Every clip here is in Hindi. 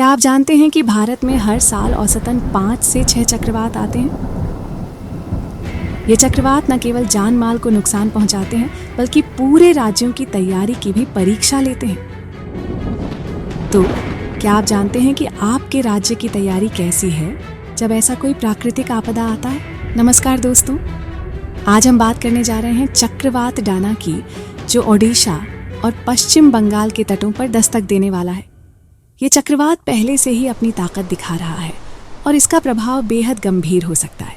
क्या आप जानते हैं कि भारत में हर साल औसतन 5 से 6 चक्रवात आते हैं? ये चक्रवात न केवल जान माल को नुकसान पहुंचाते हैं बल्कि पूरे राज्यों की तैयारी की भी परीक्षा लेते हैं। तो क्या आप जानते हैं कि आपके राज्य की तैयारी कैसी है जब ऐसा कोई प्राकृतिक आपदा आता है? नमस्कार दोस्तों, आज हम बात करने जा रहे हैं चक्रवात डाना की, जो ओडिशा और पश्चिम बंगाल के तटों पर दस्तक देने वाला है। ये चक्रवात पहले से ही अपनी ताकत दिखा रहा है और इसका प्रभाव बेहद गंभीर हो सकता है।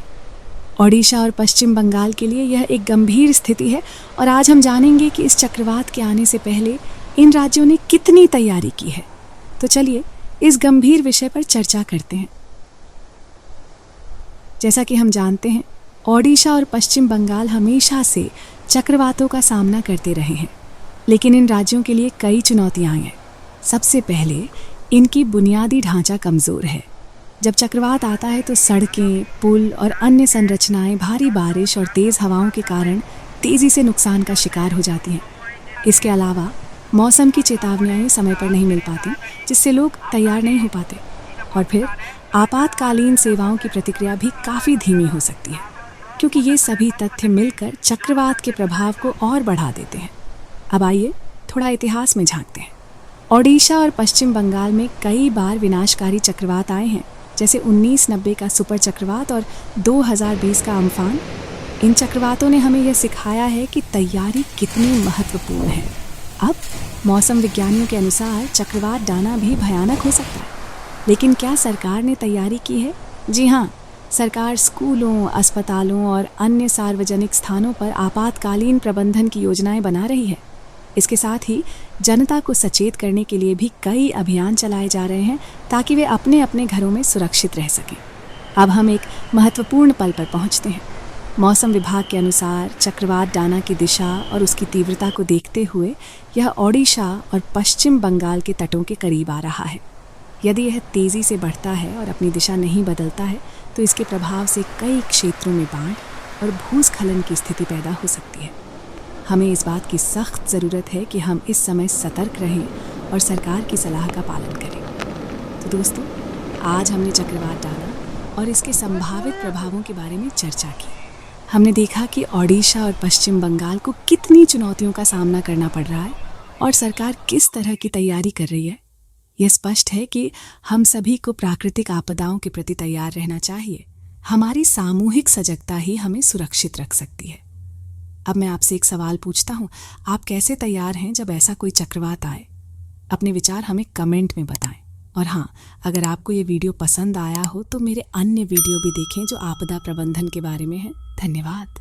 ओडिशा और पश्चिम बंगाल के लिए यह एक गंभीर स्थिति है और आज हम जानेंगे कि इस चक्रवात के आने से पहले इन राज्यों ने कितनी तैयारी की है। तो चलिए इस गंभीर विषय पर चर्चा करते हैं। जैसा कि हम जानते हैं, ओडिशा और पश्चिम बंगाल हमेशा से चक्रवातों का सामना करते रहे हैं, लेकिन इन राज्यों के लिए कई चुनौतियां आई हैं। सबसे पहले इनकी बुनियादी ढांचा कमज़ोर है। जब चक्रवात आता है तो सड़कें, पुल और अन्य संरचनाएं भारी बारिश और तेज़ हवाओं के कारण तेज़ी से नुकसान का शिकार हो जाती हैं। इसके अलावा मौसम की चेतावनियां समय पर नहीं मिल पाती, जिससे लोग तैयार नहीं हो पाते, और फिर आपातकालीन सेवाओं की प्रतिक्रिया भी काफ़ी धीमी हो सकती है, क्योंकि ये सभी तथ्य मिलकर चक्रवात के प्रभाव को और बढ़ा देते हैं। अब आइए थोड़ा इतिहास में झांकते हैं। ओडिशा और पश्चिम बंगाल में कई बार विनाशकारी चक्रवात आए हैं, जैसे 1990 का सुपर चक्रवात और 2020 का अम्फान। इन चक्रवातों ने हमें यह सिखाया है कि तैयारी कितनी महत्वपूर्ण है। अब मौसम विज्ञानियों के अनुसार चक्रवात डाना भी भयानक हो सकता है, लेकिन क्या सरकार ने तैयारी की है? जी हाँ, सरकार स्कूलों, अस्पतालों और अन्य सार्वजनिक स्थानों पर आपातकालीन प्रबंधन की योजनाएं बना रही है। इसके साथ ही जनता को सचेत करने के लिए भी कई अभियान चलाए जा रहे हैं, ताकि वे अपने अपने घरों में सुरक्षित रह सकें। अब हम एक महत्वपूर्ण पल पर पहुंचते हैं। मौसम विभाग के अनुसार चक्रवात डाना की दिशा और उसकी तीव्रता को देखते हुए यह ओडिशा और पश्चिम बंगाल के तटों के करीब आ रहा है। यदि यह तेज़ी से बढ़ता है और अपनी दिशा नहीं बदलता है तो इसके प्रभाव से कई क्षेत्रों में बाढ़ और भूस्खलन की स्थिति पैदा हो सकती है। हमें इस बात की सख्त ज़रूरत है कि हम इस समय सतर्क रहें और सरकार की सलाह का पालन करें। तो दोस्तों, आज हमने चक्रवात डाना और इसके संभावित प्रभावों के बारे में चर्चा की। हमने देखा कि ओडिशा और पश्चिम बंगाल को कितनी चुनौतियों का सामना करना पड़ रहा है और सरकार किस तरह की तैयारी कर रही है। यह स्पष्ट है कि हम सभी को प्राकृतिक आपदाओं के प्रति तैयार रहना चाहिए। हमारी सामूहिक सजगता ही हमें सुरक्षित रख सकती है। अब मैं आपसे एक सवाल पूछता हूँ, आप कैसे तैयार हैं जब ऐसा कोई चक्रवात आए? अपने विचार हमें कमेंट में बताएं। और हाँ, अगर आपको ये वीडियो पसंद आया हो तो मेरे अन्य वीडियो भी देखें जो आपदा प्रबंधन के बारे में है। धन्यवाद।